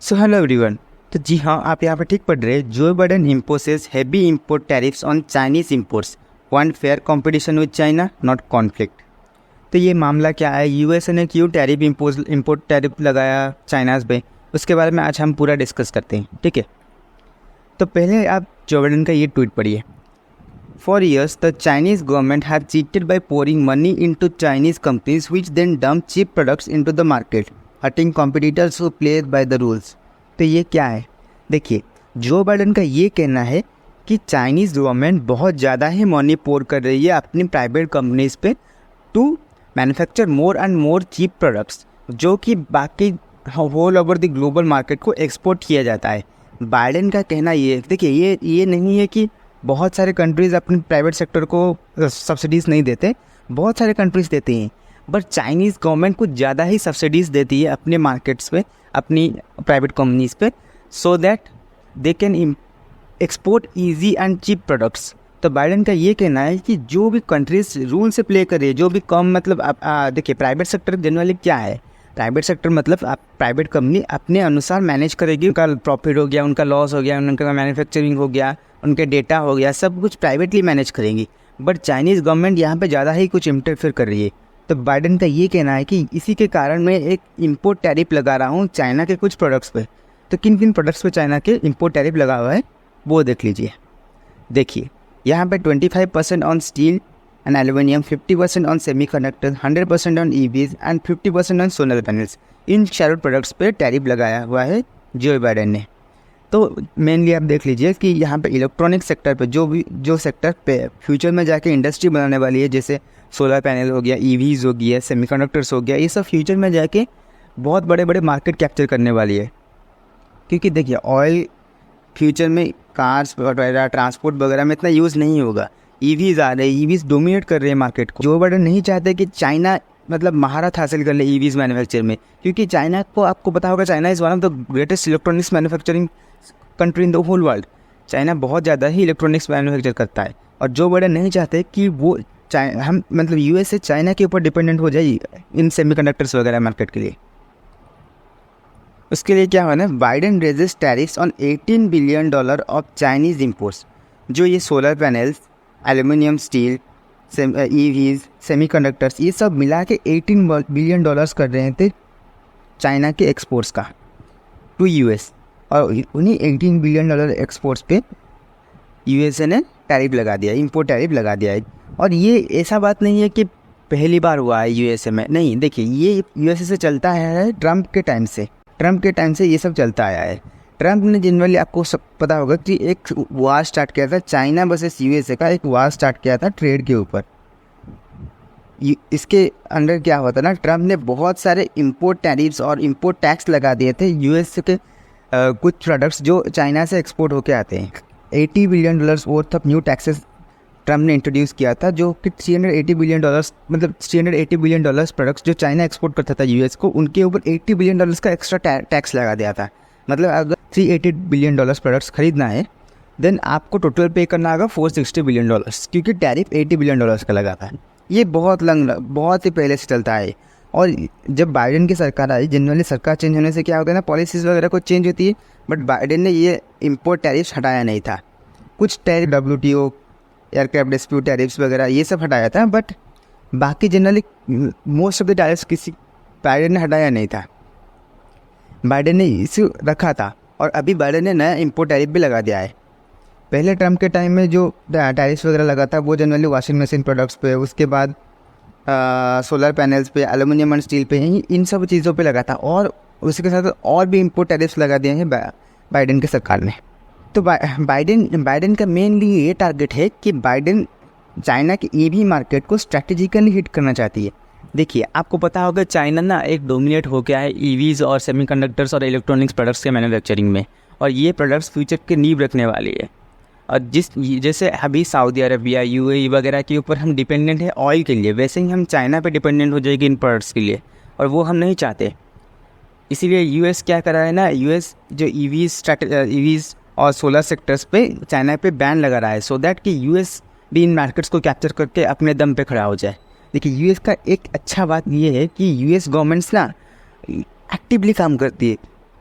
So hello everyone. तो जी हाँ, आप यहाँ पे ठीक पढ़ रहे हैं। Joe Biden imposes heavy import tariffs on Chinese imports, want fair competition with China, not conflict. तो ये मामला क्या है, यूएसए ने क्यों टैरिफ इम्पोर्ट टैरिफ लगाया चाइनाज़ पे, उसके बारे में आज हम पूरा डिस्कस करते हैं, ठीक है। तो पहले आप जो बाइडेन का ये ट्वीट पढ़िए। For years, the Chinese government had cheated by pouring money into Chinese companies which then dumped cheap products into the market, hurting competitors who play by the rules। तो ये क्या है, देखिए Joe Biden का ये कहना है कि चाइनीज़ गवर्नमेंट बहुत ज़्यादा ही मनी पोर कर रही है अपनी प्राइवेट कंपनीज़ पे to manufacture more and more cheap products, जो कि बाकी whole over the global market को एक्सपोर्ट किया जाता है। बाइडेन का कहना ये, देखिए ये नहीं है कि बहुत सारे कंट्रीज़ अपने प्राइवेट सेक्टर को सब्सिडीज़ नहीं देते, बहुत सारे कंट्रीज़ देती हैं, बट चाइनीज़ गवर्नमेंट कुछ ज़्यादा ही सब्सिडीज़ देती है अपने मार्केट्स पे, अपनी प्राइवेट कंपनीज़ पे, so that they can export easy and cheap products. तो बाइडेन का ये कहना है कि जो भी कंट्रीज़ रूल से प्ले करे, जो भी कम मतलब देखिए प्राइवेट सेक्टर जनरली क्या है, प्राइवेट सेक्टर मतलब आप प्राइवेट कंपनी अपने अनुसार मैनेज करेगी, उनका प्रॉफिट हो गया, उनका लॉस हो गया, उनका मैन्युफैक्चरिंग हो गया, उनके डेटा हो गया, सब कुछ प्राइवेटली मैनेज करेंगी। बट चाइनीज़ गवर्नमेंट यहाँ पे ज़्यादा ही कुछ इंटरफेयर कर रही है। तो बाइडेन का ये कहना है कि इसी के कारण मैं एक इंपोर्ट टैरिफ लगा रहा हूँ चाइना के कुछ प्रोडक्ट्स पे। तो किन किन प्रोडक्ट्स पे चाइना के इंपोर्ट टैरिफ लगा हुआ है वो देख लीजिए। देखिए यहाँ पे 25% on steel and aluminium, 50% on semiconductor, 100% on EVs and 50% on solar panels, इन चारों प्रोडक्ट्स पे टैरिफ लगाया हुआ है जो बाइडेन ने। तो मेनली आप देख लीजिए कि यहाँ पे इलेक्ट्रॉनिक सेक्टर पे जो सेक्टर पे फ्यूचर में जाके इंडस्ट्री बनाने वाली है, जैसे सोलर पैनल हो गया, ईवीज हो गया, सेमीकंडक्टर्स हो गया, ये सब फ्यूचर में जाके बहुत बड़े बड़े मार्केट कैप्चर करने वाली है। क्योंकि देखिए ऑयल फ्यूचर में कार्स वगैरह, ट्रांसपोर्ट वगैरह में इतना यूज़ नहीं होगा। ईवीज आ रहे हैं, ईवीज डोमिनेट कर रहे हैं मार्केट को। जो बाइडेन नहीं चाहते कि चाइना मतलब महारत हासिल कर ले ईवीज मैन्युफैक्चर में, क्योंकि चाइना को आपको पता होगा China is one of the greatest electronics manufacturing country in the whole world. China बहुत ज़्यादा ही इलेक्ट्रॉनिक्स मैन्युफैक्चर करता है, और जो बाइडेन नहीं चाहते कि वो हम मतलब यूएस से चाइना के ऊपर डिपेंडेंट हो जाए इन सेमीकंडक्टर्स वगैरह मार्केट के लिए। उसके लिए क्या हुआ ना, Biden raises tariffs on $18 billion of Chinese imports. जो ये solar panels, aluminium, steel, EVs, semiconductors, ये सब मिला के $18 बिलियन कर रहे थे चाइना के एक्सपोर्ट्स का टू यूएस, और उन्हीं $18 बिलियन एक्सपोर्ट्स पे यूएसए ने टैरिफ लगा दिया, इंपोर्ट टैरिफ लगा दिया है। और ये ऐसा बात नहीं है कि पहली बार हुआ है यूएसए में, नहीं, देखिए ये यूएसए से चलता आया है ट्रम्प के टाइम से ये सब चलता आया है। ट्रम्प ने जनरली आपको सब पता होगा कि एक वार स्टार्ट किया था, चाइना वर्सेस यूएसए का एक वार स्टार्ट किया था ट्रेड के ऊपर। इसके अंडर क्या हुआ था ना, ट्रम्प ने बहुत सारे इंपोर्ट टैरिफ्स और इंपोर्ट टैक्स लगा दिए थे यूएसए के कुछ प्रोडक्ट्स जो चाइना से एक्सपोर्ट होके आते हैं। $80 billion worth of new taxes Trump ने इंट्रोड्यूस किया था, जो कि $380 बिलियन मतलब $380 बिलियन प्रोडक्ट्स जो चाइना एक्सपोर्ट करता था यूएस को, उनके ऊपर $80 बिलियन का एक्स्ट्रा टैक्स लगा दिया था। मतलब अगर $380 बिलियन प्रोडक्ट्स खरीदना है, देन आपको टोटल पे करना होगा $460 बिलियन, क्योंकि टैरिफ $80 बिलियन का लगा था। ये बहुत ही पहले से चलता है। और जब बाइडेन की सरकार आई, जनरली सरकार चेंज होने से क्या होता है ना, पॉलिसीज़ वगैरह कुछ चेंज होती है, बट बाइडेन ने ये इंपोर्ट टैरिफ्स हटाया नहीं था। कुछ tariff WTO, aircraft dispute tariffs वगैरह ये सब हटाया था, बट बाकी generally most of the tariffs Biden ने हटाया नहीं था, बाइडेन ने इसे रखा था। और अभी बाइडेन ने नया इंपोर्ट टैरिफ भी लगा दिया है। पहले ट्रम्प के टाइम में जो टैरिफ्स वगैरह लगा था वो जनरली वॉशिंग मशीन प्रोडक्ट्स पे, उसके बाद सोलर पैनल्स पे, एल्यूमिनियम एंड स्टील पे, इन सब चीज़ों पे लगा था। और उसके साथ और भी इंपोर्ट टैरिफ्स लगा दिए हैं बाइडेन की सरकार ने। तो बाइडेन का मेनली ये टारगेट है कि बाइडेन चाइना की ईवी मार्केट को स्ट्रैटेजिकली हिट करना चाहती है। देखिए आपको पता होगा चाइना ना एक डोमिनेट हो गया है ईवीज़ और सेमीकंडक्टर्स और इलेक्ट्रॉनिक्स प्रोडक्ट्स के मैन्युफैक्चरिंग में, और ये प्रोडक्ट्स फ्यूचर की नींव रखने वाली है। और जैसे अभी सऊदी अरबिया, यूएई वगैरह के ऊपर हम डिपेंडेंट है ऑयल के लिए, वैसे ही हम चाइना पे डिपेंडेंट हो जाएगी इन प्रोडक्ट्स के लिए, और वो हम नहीं चाहते। इसीलिए यूएस क्या कर रहा है ना, यूएस जो ईवीज़ और सोलर सेक्टर्स पे चाइना पे बैन लगा रहा है, सो दैट कि यूएस भी इन मार्केट्स को कैप्चर करके अपने दम पे खड़ा हो जाए। देखिए यूएस का एक अच्छा बात ये है कि यूएस गवर्नमेंट्स ना एक्टिवली काम करती है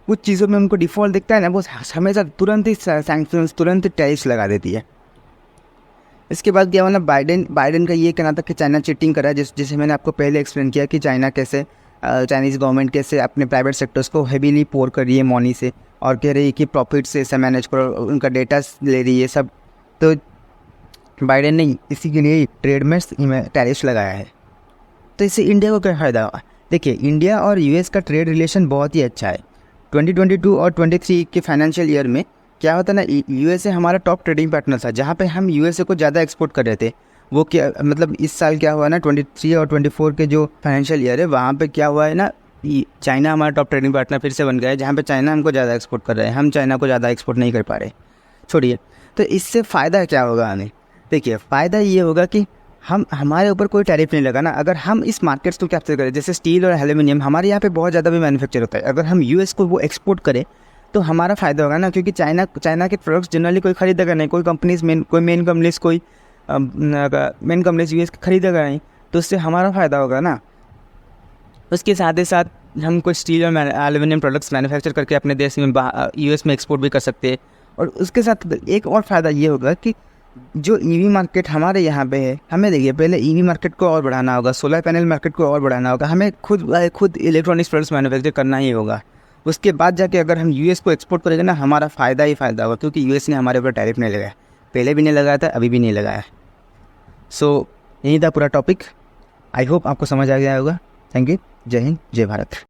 कुछ चीज़ों में उनको डिफ़ॉल्ट दिखता है ना, वो हमेशा तुरंत ही सैंक्शंस, तुरंत ही टैरिफ्स लगा देती है। इसके बाद क्या हुआ ना, बाइडेन का ये कहना था कि चाइना चीटिंग कर रहा है, जैसे मैंने आपको पहले एक्सप्लेन किया कि चाइना कैसे चाइनीज़ गवर्नमेंट कैसे अपने प्राइवेट सेक्टर्स को हेवीली पोर कर रही है मनी से, और कह रही है कि प्रॉफिट से ऐसा मैनेज करो, उनका डेटा ले रही है सब। तो बाइडेन ने इसी के लिए ट्रेड में टैरिफ्स लगाया है। तो इससे इंडिया को क्या फ़ायदा हुआ? देखिए, इंडिया और यूएस का ट्रेड रिलेशन बहुत ही अच्छा है। 2022 और 23 के फाइनेंशियल ईयर में क्या होता ना, यूएसए हमारा टॉप ट्रेडिंग पार्टनर था, जहाँ पे हम यूएसए को ज़्यादा एक्सपोर्ट कर रहे थे। वो क्या मतलब इस साल क्या हुआ ना, 23 और 24 के जो फाइनेंशियल ईयर है वहाँ पे क्या हुआ है ना, चाइना हमारा टॉप ट्रेडिंग पार्टनर फिर से बन गया है, जहाँ पे चाइना हमको ज़्यादा एक्सपोर्ट कर रहे हैं, हम चाइना को ज़्यादा एक्सपोर्ट नहीं कर पा रहे। छोड़िए, तो इससे फ़ायदा क्या होगा हमें? देखिए, फ़ायदा ये होगा कि हमारे ऊपर कोई टैरिफ नहीं लगा ना। अगर हम इस मार्केट्स को कैप्चर करें, जैसे स्टील और एल्यूमिनियम हमारे यहाँ पे बहुत ज़्यादा भी मैन्युफैक्चर होता है, अगर हम यूएस को वो एक्सपोर्ट करें तो हमारा फ़ायदा होगा ना, क्योंकि चाइना के प्रोडक्ट्स जनरली कोई खरीदेगा नहीं, कोई मेन कंपनीज यूएस की खरीदेगा नहीं, तो उससे हमारा फ़ायदा होगा ना। उसके साथ ही साथ हम कोई स्टील और एल्यूमिनियम प्रोडक्ट्स मैन्युफैक्चर करके अपने देश में यूएस में एक्सपोर्ट भी कर सकते हैं। और उसके साथ एक और फ़ायदा ये होगा कि जो ईवी मार्केट हमारे यहाँ पे है, हमें देखिए पहले ईवी मार्केट को और बढ़ाना होगा, सोलर पैनल मार्केट को और बढ़ाना होगा, हमें खुद इलेक्ट्रॉनिक्स प्रोडक्ट्स मैन्युफैक्चर करना ही होगा। उसके बाद जाके अगर हम यूएस को एक्सपोर्ट करेंगे ना, हमारा फ़ायदा ही फ़ायदा होगा, क्योंकि यूएस ने हमारे ऊपर टैरिफ नहीं लगाया, पहले भी नहीं लगाया था, अभी भी नहीं लगाया। सो यही था पूरा टॉपिक। आई होप आपको समझ आ गया होगा। Thank you. जय हिंद, जय भारत।